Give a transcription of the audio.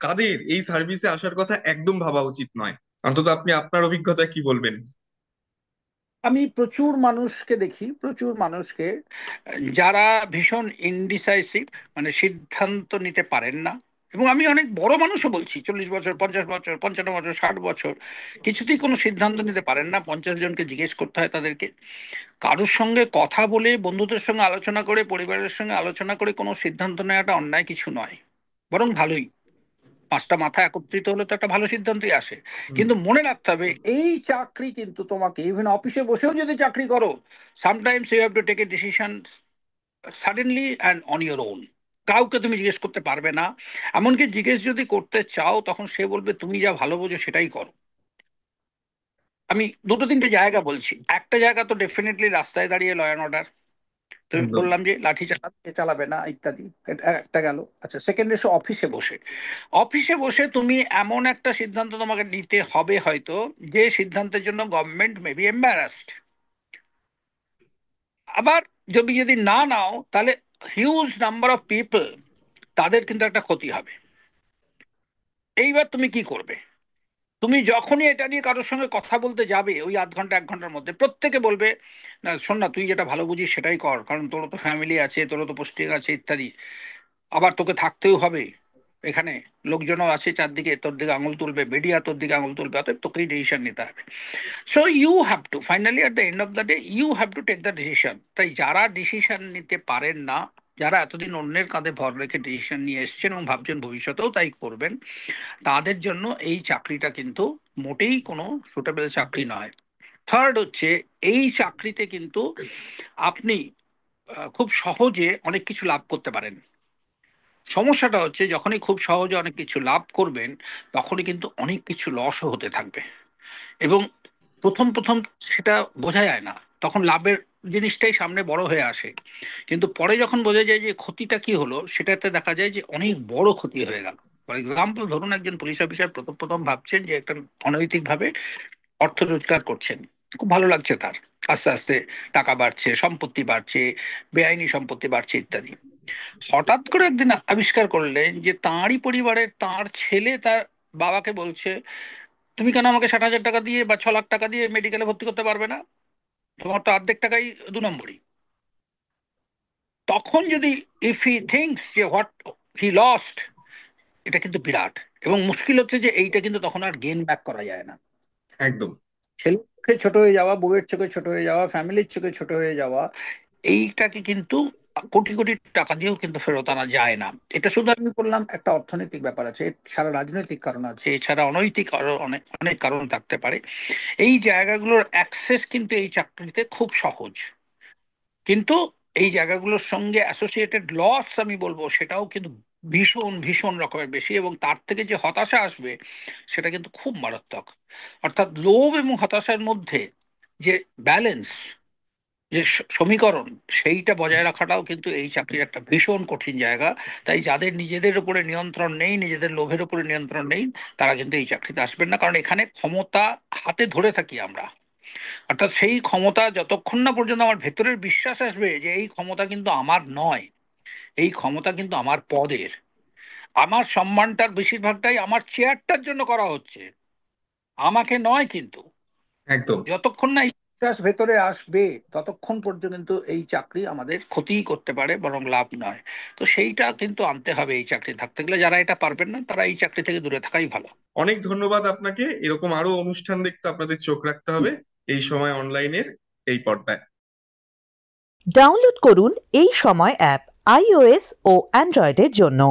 কাদের এই সার্ভিসে আসার কথা একদম ভাবা উচিত নয়। অন্তত আপনি আপনার অভিজ্ঞতায় কি বলবেন? আমি প্রচুর মানুষকে দেখি, প্রচুর মানুষকে যারা ভীষণ ইনডিসাইসিভ, মানে সিদ্ধান্ত নিতে পারেন না। এবং আমি অনেক বড় মানুষও বলছি, 40 বছর, 50 বছর, 55 বছর, 60 বছর, কিছুতেই কোনো সিদ্ধান্ত নিতে পারেন না। 50 জনকে জিজ্ঞেস করতে হয় তাদেরকে। কারোর সঙ্গে কথা বলে, বন্ধুদের সঙ্গে আলোচনা করে, পরিবারের সঙ্গে আলোচনা করে কোনো সিদ্ধান্ত নেওয়াটা অন্যায় কিছু নয়, বরং ভালোই। পাঁচটা মাথা একত্রিত হলে তো একটা ভালো সিদ্ধান্তই আসে। হুম। কিন্তু মনে রাখতে হবে, এই চাকরি কিন্তু তোমাকে, ইভেন অফিসে বসেও যদি চাকরি করো, sometimes you have to take a decision suddenly and on your own. কাউকে তুমি জিজ্ঞেস করতে পারবে না। এমনকি জিজ্ঞেস যদি করতে চাও, তখন সে বলবে তুমি যা ভালো বোঝো সেটাই করো। আমি দুটো তিনটে জায়গা বলছি। একটা জায়গা তো ডেফিনেটলি রাস্তায় দাঁড়িয়ে ল অ্যান্ড অর্ডার। তুমি একদম। বললাম যে লাঠি চালাবে, চালাবে না ইত্যাদি, এটা একটা গেল। আচ্ছা, সেকেন্ড এসে অফিসে বসে, অফিসে বসে তুমি এমন একটা সিদ্ধান্ত তোমাকে নিতে হবে হয়তো, যে সিদ্ধান্তের জন্য গভর্নমেন্ট মে বি এম্বারাসড। আবার যদি না নাও, তাহলে হিউজ নাম্বার অফ পিপল, তাদের কিন্তু একটা ক্ষতি হবে। এইবার তুমি কি করবে? তুমি যখনই এটা নিয়ে কারোর সঙ্গে কথা বলতে যাবে, ওই আধ ঘন্টা 1 ঘন্টার মধ্যে প্রত্যেকে বলবে, না শোন না, তুই যেটা ভালো বুঝিস সেটাই কর, কারণ তোরও তো ফ্যামিলি আছে, তোরও তো পোস্টিং আছে ইত্যাদি। আবার তোকে থাকতেও হবে এখানে, লোকজনও আছে চারদিকে, তোর দিকে আঙুল তুলবে, মিডিয়া তোর দিকে আঙুল তুলবে, অতএব তোকেই ডিসিশন নিতে হবে। So you have to finally at the end of the day you have to take the decision. তাই যারা ডিসিশন নিতে পারেন না, যারা এতদিন অন্যের কাঁধে ভর রেখে ডিসিশন নিয়ে এসেছেন এবং ভাবছেন ভবিষ্যতেও তাই করবেন, তাদের জন্য এই চাকরিটা কিন্তু মোটেই কোনো সুটেবল চাকরি নয়। থার্ড হচ্ছে, এই চাকরিতে কিন্তু আপনি খুব সহজে অনেক কিছু লাভ করতে পারেন। সমস্যাটা হচ্ছে, যখনই খুব সহজে অনেক কিছু লাভ করবেন, তখনই কিন্তু অনেক কিছু লসও হতে থাকবে। এবং প্রথম প্রথম সেটা বোঝা যায় না, তখন লাভের জিনিসটাই সামনে বড় হয়ে আসে। কিন্তু পরে যখন বোঝা যায় যে ক্ষতিটা কি হলো, সেটাতে দেখা যায় যে অনেক বড় ক্ষতি হয়ে গেল। ফর এক্সাম্পল, ধরুন একজন পুলিশ অফিসার প্রথম প্রথম ভাবছেন যে একটা অনৈতিকভাবে অর্থ রোজগার করছেন, খুব ভালো লাগছে তার। আস্তে আস্তে টাকা বাড়ছে, সম্পত্তি বাড়ছে, বেআইনি সম্পত্তি বাড়ছে ইত্যাদি। হঠাৎ করে একদিন আবিষ্কার করলেন যে তাঁরই পরিবারের তার ছেলে তার বাবাকে বলছে, তুমি কেন আমাকে 60,000 টাকা দিয়ে বা 6 লাখ টাকা দিয়ে মেডিকেলে ভর্তি করতে পারবে না? তোমার তো অর্ধেক টাকাই 2 নম্বরই। তখন যদি, ইফ হি থিঙ্কস যে হোয়াট হি লস্ট, এটা কিন্তু বিরাট। এবং মুশকিল হচ্ছে যে এইটা কিন্তু তখন আর গেইন ব্যাক করা যায় না। একদম। ছেলের চোখে ছোট হয়ে যাওয়া, বউয়ের চোখে ছোট হয়ে যাওয়া, ফ্যামিলির চোখে ছোট হয়ে যাওয়া, এইটাকে কিন্তু কোটি কোটি টাকা দিয়েও কিন্তু ফেরত আনা যায় না। এটা শুধু আমি বললাম একটা অর্থনৈতিক ব্যাপার আছে, এছাড়া রাজনৈতিক কারণ আছে, এছাড়া অনৈতিক আরো অনেক অনেক কারণ থাকতে পারে। এই জায়গাগুলোর অ্যাক্সেস কিন্তু এই চাকরিতে খুব সহজ। কিন্তু এই জায়গাগুলোর সঙ্গে অ্যাসোসিয়েটেড লস, আমি বলবো, সেটাও কিন্তু ভীষণ ভীষণ রকমের বেশি। এবং তার থেকে যে হতাশা আসবে, সেটা কিন্তু খুব মারাত্মক। অর্থাৎ লোভ এবং হতাশার মধ্যে যে ব্যালেন্স, যে সমীকরণ, সেইটা বজায় রাখাটাও কিন্তু এই চাকরির একটা ভীষণ কঠিন জায়গা। তাই যাদের নিজেদের উপরে নিয়ন্ত্রণ নেই, নিজেদের লোভের উপরে নিয়ন্ত্রণ নেই, তারা কিন্তু এই চাকরিতে আসবেন না। কারণ এখানে ক্ষমতা হাতে ধরে থাকি আমরা। অর্থাৎ সেই ক্ষমতা যতক্ষণ না পর্যন্ত আমার ভেতরের বিশ্বাস আসবে যে এই ক্ষমতা কিন্তু আমার নয়, এই ক্ষমতা কিন্তু আমার পদের, আমার সম্মানটার বেশিরভাগটাই আমার চেয়ারটার জন্য করা হচ্ছে, আমাকে নয় কিন্তু, একদম। যতক্ষণ না এই বিশ্বাস ভেতরে আসবে, ততক্ষণ পর্যন্ত কিন্তু এই চাকরি আমাদের ক্ষতিই করতে পারে, বরং লাভ নয়। তো সেইটা কিন্তু আনতে হবে এই চাকরি থাকতে গেলে। যারা এটা পারবেন না, তারা এই চাকরি থেকে দূরে থাকাই ভালো। অনেক ধন্যবাদ আপনাকে। এরকম আরো অনুষ্ঠান দেখতে আপনাদের চোখ রাখতে হবে এই সময় অনলাইনের এই পর্দায়। ডাউনলোড করুন এই সময় অ্যাপ iOS ও অ্যান্ড্রয়েডের জন্য।